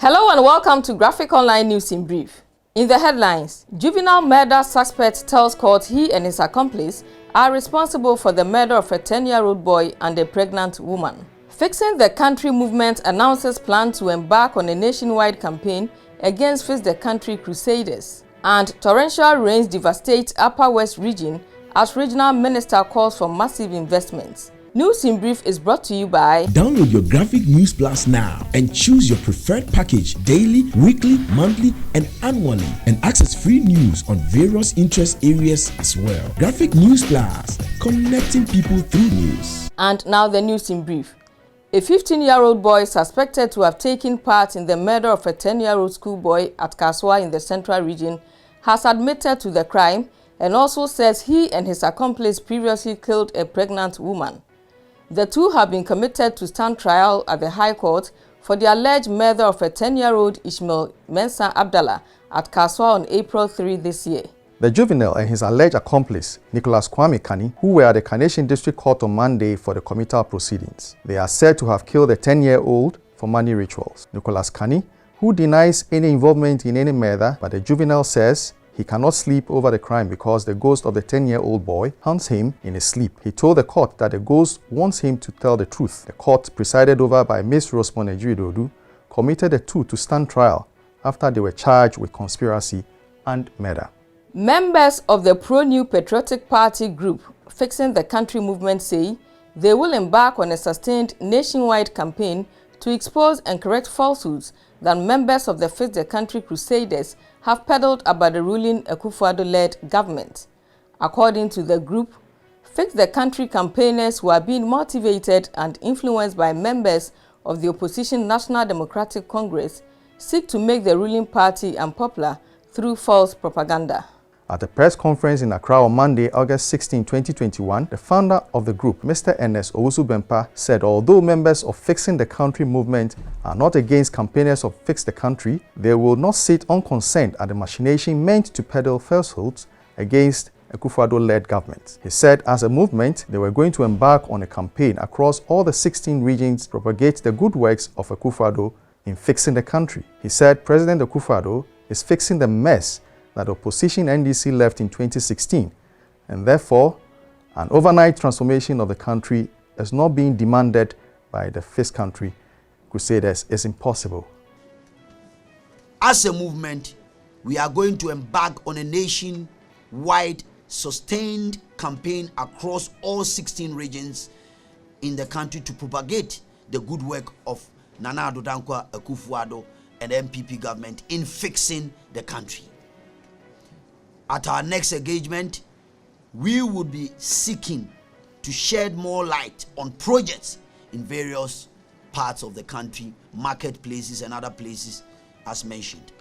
Hello and welcome to Graphic Online News in Brief. In the headlines, juvenile murder suspect tells court he and his accomplice are responsible for the murder of a 10-year-old boy and a pregnant woman. Fixing the Country movement announces plan to embark on a nationwide campaign against FixTheCountry crusaders. And torrential rains devastate Upper West region as regional minister calls for massive investments. News in Brief is brought to you by... Download your Graphic News Plus now and choose your preferred package daily, weekly, monthly, and annually, and access free news on various interest areas as well. Graphic News Plus, connecting people through news. And now the news in brief. A 15-year-old boy suspected to have taken part in the murder of a 10-year-old schoolboy at Kaswa in the Central region has admitted to the crime and also says he and his accomplice previously killed a pregnant woman. The two have been committed to stand trial at the High Court for the alleged murder of a 10-year-old Ishmael Mensah Abdallah at Kaswa on April 3 this year. The juvenile and his alleged accomplice, Nicholas Kwame Kani, who were at the Carnation District Court on Monday for the committal proceedings. They are said to have killed the 10-year-old for money rituals. Nicholas Kani, who denies any involvement in any murder, but the juvenile says he cannot sleep over the crime because the ghost of the 10-year-old boy haunts him in his sleep. He told the court that the ghost wants him to tell the truth. The court, presided over by Ms. Rosemond Ejuidodu, committed the two to stand trial after they were charged with conspiracy and murder. Members of the pro-New Patriotic Party group Fixing the Country movement say they will embark on a sustained nationwide campaign to expose and correct falsehoods that members of the FixTheCountry crusaders have peddled about the ruling Akufo-Addo-led government. According to the group, FixTheCountry campaigners who are being motivated and influenced by members of the opposition National Democratic Congress seek to make the ruling party unpopular through false propaganda. At a press conference in Accra on Monday, August 16, 2021, the founder of the group, Mr. Ernest Owusu-Bempah, said although members of Fixing the Country movement are not against campaigners of Fix the Country, they will not sit unconcerned at the machination meant to peddle falsehoods against Akufo-Addo-led government. He said as a movement, they were going to embark on a campaign across all the 16 regions to propagate the good works of Akufo-Addo in Fixing the Country. He said President Akufo-Addo is fixing the mess that opposition NDC left in 2016, and therefore an overnight transformation of the country is not being demanded by the FixTheCountry crusaders is impossible. As a movement, we are going to embark on a nation-wide sustained campaign across all 16 regions in the country to propagate the good work of Nana Addo Dankwa Akufo-Addo and the MPP government in fixing the country. At our next engagement, we would be seeking to shed more light on projects in various parts of the country, marketplaces and other places as mentioned.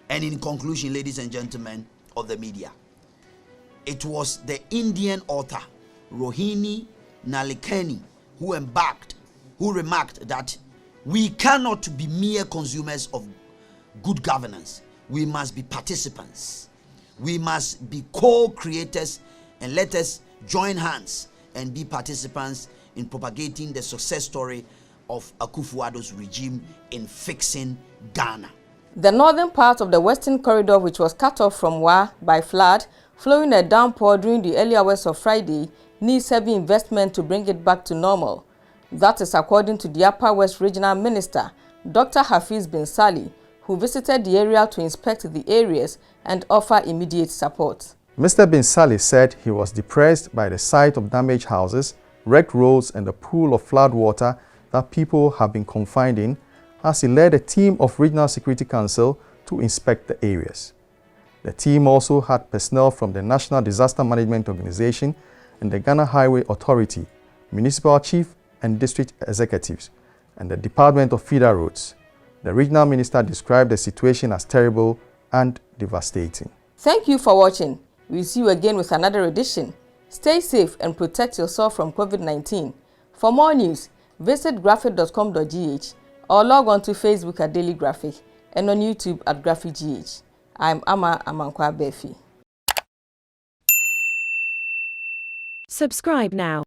And in conclusion, ladies and gentlemen of the media, it was the Indian author Rohini Nalikani who remarked that we cannot be mere consumers of good governance. We must be participants. We must be co-creators, and let us join hands and be participants in propagating the success story of Akufo-Addo's regime in fixing Ghana. The northern part of the Western Corridor, which was cut off from Wa by flood, following a downpour during the early hours of Friday, needs heavy investment to bring it back to normal. That is according to the Upper West Regional Minister, Dr. Hafiz bin Salih, who visited the area to inspect the areas and offer immediate support. Mr. bin Salih said he was depressed by the sight of damaged houses, wrecked roads and the pool of flood water that people have been confined in, as he led a team of Regional Security Council to inspect the areas. The team also had personnel from the National Disaster Management Organization and the Ghana Highway Authority, municipal chief and district executives, and the Department of Feeder Roads. The regional minister described the situation as terrible and devastating. Thank you for watching. We'll see you again with another edition. Stay safe and protect yourself from COVID-19. For more news, visit graphic.com.gh or log on to Facebook at Daily Graphic and on YouTube at GraphicGH. I'm Ama Amankwa Befi. Subscribe now.